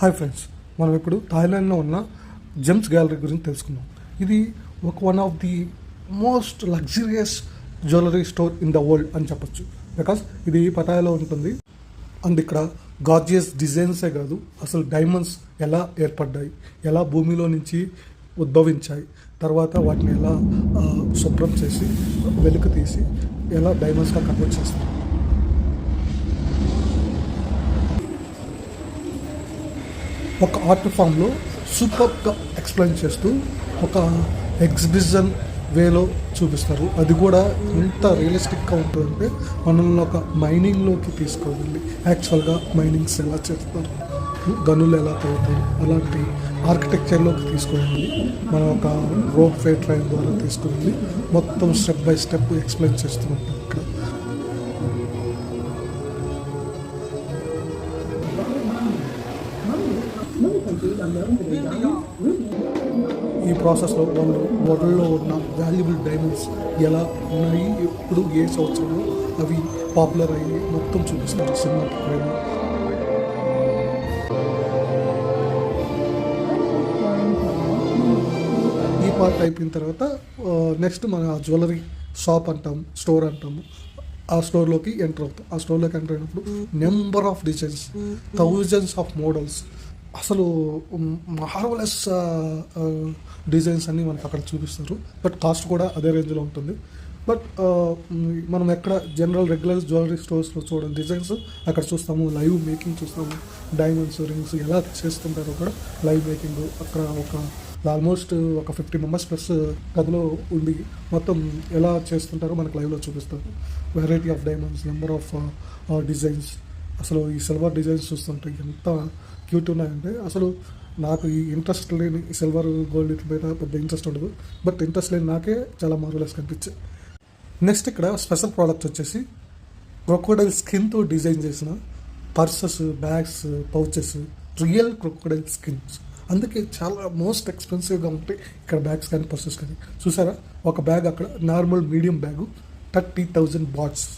Hi friends, మనం ఇప్పుడు థాయిలాండ్లో ఉన్న జెమ్స్ గ్యాలరీ గురించి తెలుసుకుందాం. ఇది one of the most luxurious jewellery store in the world అని చెప్పొచ్చు. బికాస్ ఇది పటాయాలో ఉంటుంది. అండ్ ఇక్కడ గార్జియస్ డిజైన్సే కాదు, అసలు డైమండ్స్ ఎలా ఏర్పడ్డాయి, ఎలా భూమిలో నుంచి ఉద్భవించాయి, తర్వాత వాటిని ఎలా శుభ్రం చేసి వెలుగు తీసి ఎలా డైమండ్స్గా కన్వర్ట్ చేస్తారు. ఒక ఆర్ట్ ఫామ్లో సూపర్గా ఎక్స్ప్లెయిన్ చేస్తూ ఒక ఎగ్జిబిషన్ వేలో చూపిస్తారు. అది కూడా ఎంత రియలిస్టిక్గా ఉంటుందంటే మనల్ని ఒక మైనింగ్లోకి తీసుకువెళ్ళి యాక్చువల్గా మైనింగ్స్ ఎలా చేస్తారు, గనులు ఎలా తవ్వుతారు, అలాంటి ఆర్కిటెక్చర్లోకి తీసుకువెళ్ళి మనం ఒక రోప్ వే ట్రైన్ ద్వారా తీసుకువెళ్ళి మొత్తం స్టెప్ బై స్టెప్ ఎక్స్ప్లెయిన్ చేస్తూ ఉంటాం. ఇక్కడ ఈ ప్రాసెస్లో వాళ్ళు వరల్డ్లో ఉన్న వాల్యుబుల్ డైమండ్స్ ఎలా ఉన్నాయి, ఎప్పుడు ఏ సంవత్సరంలో అవి పాపులర్ అయ్యి మొత్తం చూపిస్తారు సినిమా ప్రకారం. ఈ పార్ట్ అయిపోయిన తర్వాత నెక్స్ట్ మన జ్యువెలరీ షాప్ అంటాము, స్టోర్ అంటాము. ఆ స్టోర్లోకి ఎంటర్ అవుతాం. ఆ స్టోర్లోకి ఎంటర్ అయినప్పుడు number of designs, thousands of models, అసలు మార్వలెస్ డిజైన్స్ అన్నీ మనకు అక్కడ చూపిస్తారు. బట్ కాస్ట్ కూడా అదే రేంజ్లో ఉంటుంది. బట్ మనం ఎక్కడ జనరల్ రెగ్యులర్ జ్యువెలరీ స్టోర్స్లో చూడని డిజైన్స్ అక్కడ చూస్తాము. లైవ్ మేకింగ్ చూస్తాము. డైమండ్స్, రింగ్స్ ఎలా చేస్తుంటారో కూడా లైవ్ మేకింగ్. అక్కడ ఆల్మోస్ట్ ఒక 50 మెంబర్స్ ప్లస్ గదిలో ఉండి మొత్తం ఎలా చేస్తుంటారో మనకు లైవ్లో చూపిస్తారు. Variety of diamonds, number of designs. అసలు ఈ సిల్వర్ డిజైన్స్ చూస్తుంటే ఎంత క్యూట్ ఉన్నాయంటే, అసలు నాకు ఈ ఇంట్రెస్ట్ లేని సిల్వర్ గోల్డ్ పైన పెద్ద ఇంట్రెస్ట్ ఉండదు. బట్ ఇంట్రెస్ట్ లేని నాకే చాలా మార్వెలస్ కనిపించాయి. నెక్స్ట్ ఇక్కడ స్పెషల్ ప్రోడక్ట్స్ వచ్చేసి క్రొకోడైల్ స్కిన్తో డిజైన్ చేసిన purses, bags, pouches, real crocodile skins. అందుకే చాలా మోస్ట్ ఎక్స్పెన్సివ్గా ఉంటాయి ఇక్కడ బ్యాగ్స్ కానీ పర్సెస్ కానీ. చూసారా, ఒక బ్యాగ్ అక్కడ normal medium bag 30,000 bahts.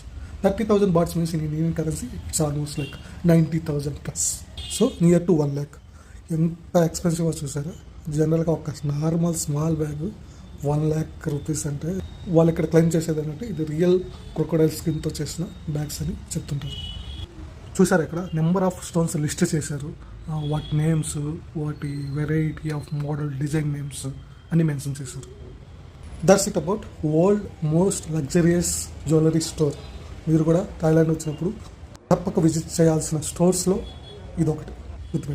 30,000 bahts means in Indian currency it's almost like 90,000 plus. So near to 1 lakh. ఎంత ఎక్స్పెన్సివ్గా చూసారా. జనరల్గా ఒక normal small bag 1 lakh rupees అంటే వాళ్ళు ఇక్కడ క్లెయిమ్ చేసేది ఏంటంటే ఇది రియల్ క్రొకోడైల్ స్కిన్తో చేసిన బ్యాగ్స్ అని చెప్తుంటారు. చూసారు, ఇక్కడ నెంబర్ ఆఫ్ స్టోన్స్ లిస్ట్ చేశారు. వాటి నేమ్స్, వాటి variety of model, design names అన్ని మెన్షన్ చేశారు. That's it about world most luxurious jewellery store. మీరు కూడా థాయిలాండ్ వచ్చినప్పుడు తప్పక విజిట్ చేయాల్సిన స్టోర్స్లో ఇదొకటి గుర్తుపెట్టు.